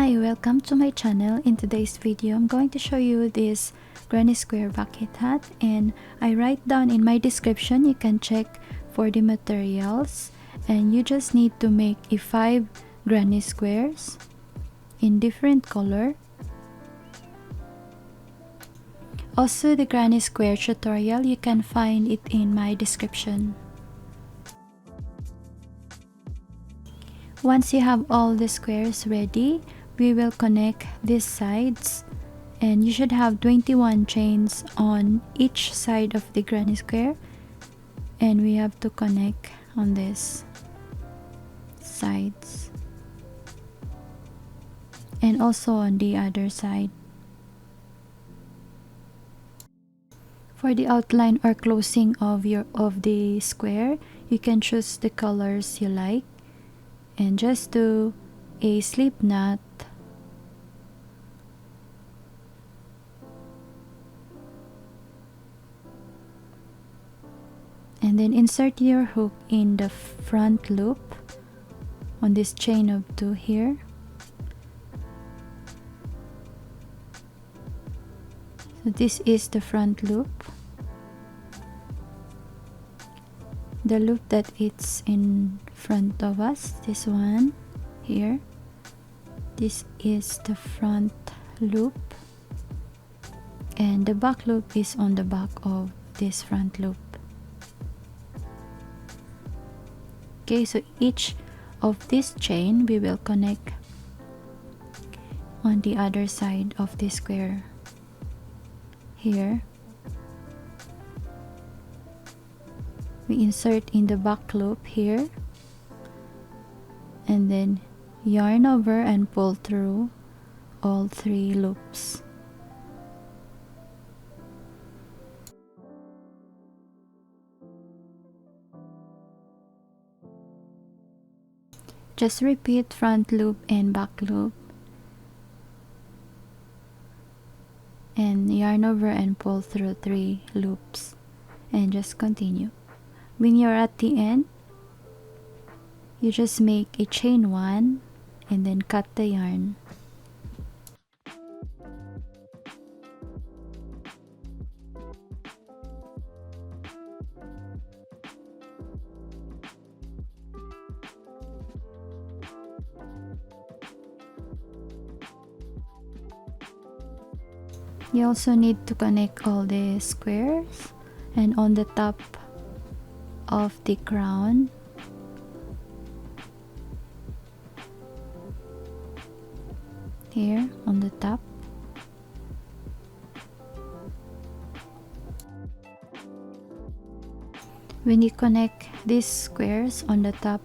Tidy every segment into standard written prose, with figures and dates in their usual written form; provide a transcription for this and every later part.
Hi, welcome to my channel. In today's video, I'm going to show you this granny square bucket hat, and I write down in my description. You can check for the materials, and you just need to make 5 granny squares in different color. Also, the granny square tutorial, you can find it in my description. Once you have all the squares ready, we will connect these sides, and you should have 21 chains on each side of the granny square, and we have to connect on these sides and also on the other side. For the outline or closing of the square, you can choose the colors you like and just do a slip knot and then insert your hook in the front loop on this chain of 2 here. So this is the front loop, the loop that it's in front of us, this one here. This is the front loop, and the back loop is on the back of this front loop. Okay, so each of this chain we will connect on the other side of the square here. We insert in the back loop here and then yarn over and pull through all 3 loops. Just repeat front loop and back loop and yarn over and pull through 3 loops and just continue. When you're at the end, you just make a chain 1 and then cut the yarn. You also need to connect all the squares, and on the top of the crown here on the top, when you connect these squares on the top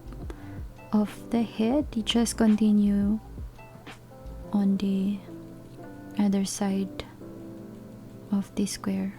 of the head, you just continue on the other side of the square.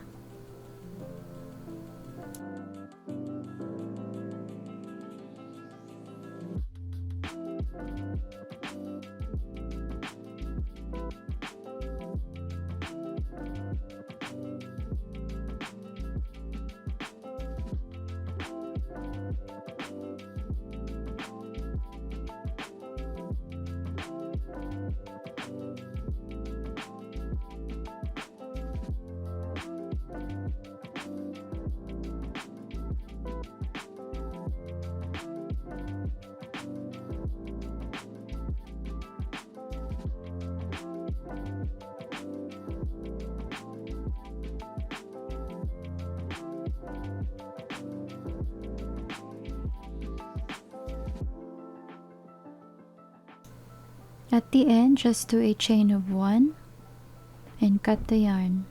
At the end, just do a chain of 1 and cut the yarn.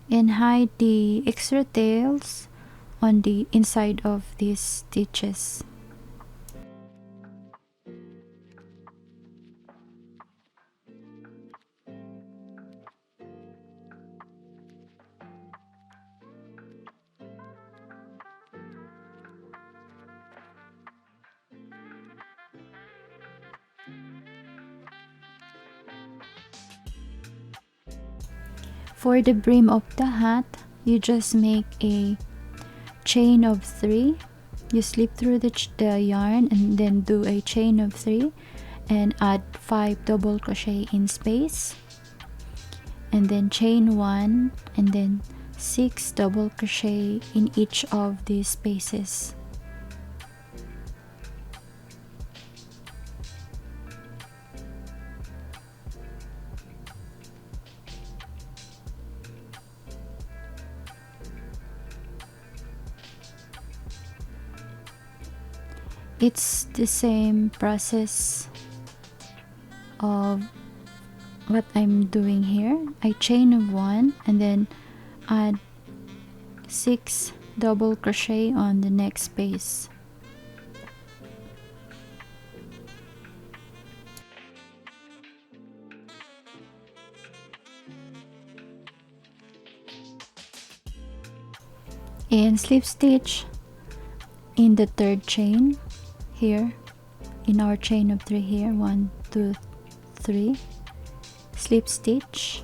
And hide the extra tails on the inside of these stitches. For the brim of the hat, you just make a chain of 3 you slip through the yarn and then do a chain of 3 and add 5 double crochet in space, and then chain 1 and then 6 double crochet in each of these spaces. It's the same process of what I'm doing here. I chain of 1 and then add 6 double crochet on the next space. And slip stitch in the 3rd chain here, in our chain of 3 here, 1 2 3, slip stitch,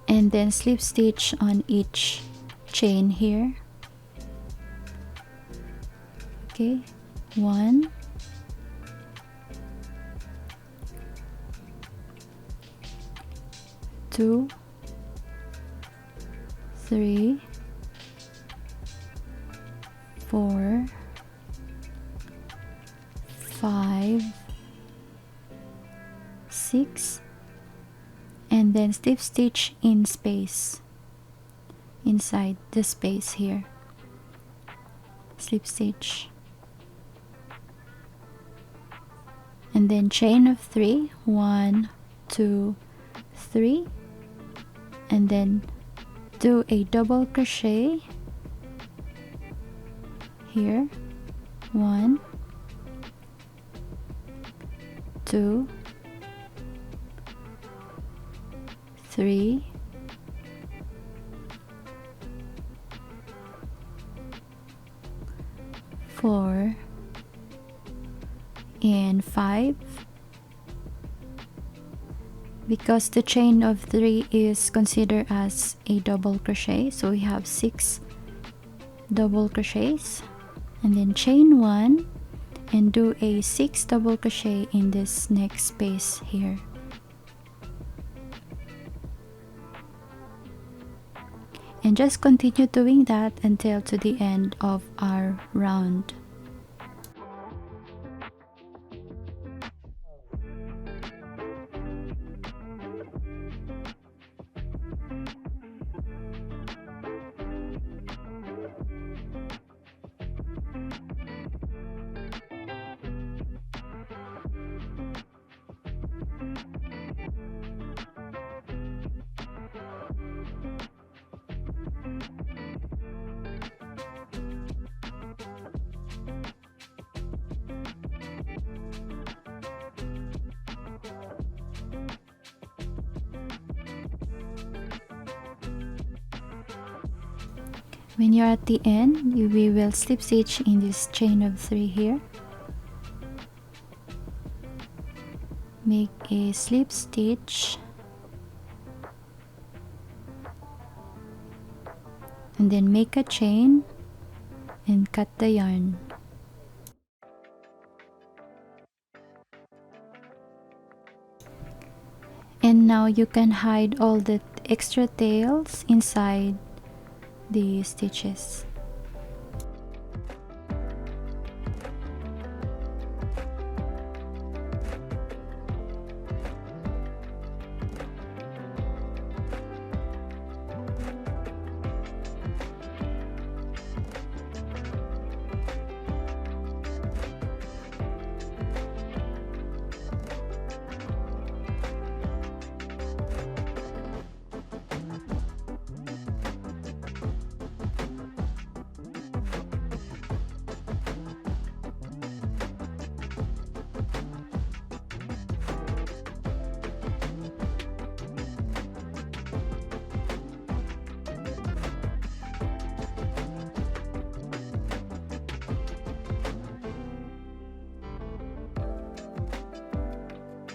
and then slip stitch on each chain here. Okay, 1 2 3 4 5 6, and then slip stitch in space, inside the space here, slip stitch, and then chain of 3, 1 2 3, and then do a double crochet here, 1 2 3 4 and 5. Because the chain of 3 is considered as a double crochet, so we have 6 double crochets, and then chain 1 and do a 6 double crochet in this next space here. And just continue doing that until to the end of our round. When you're at the end, we will slip stitch in this chain of 3 here. Make a slip stitch and then make a chain and cut the yarn. And now you can hide all the extra tails inside the stitches.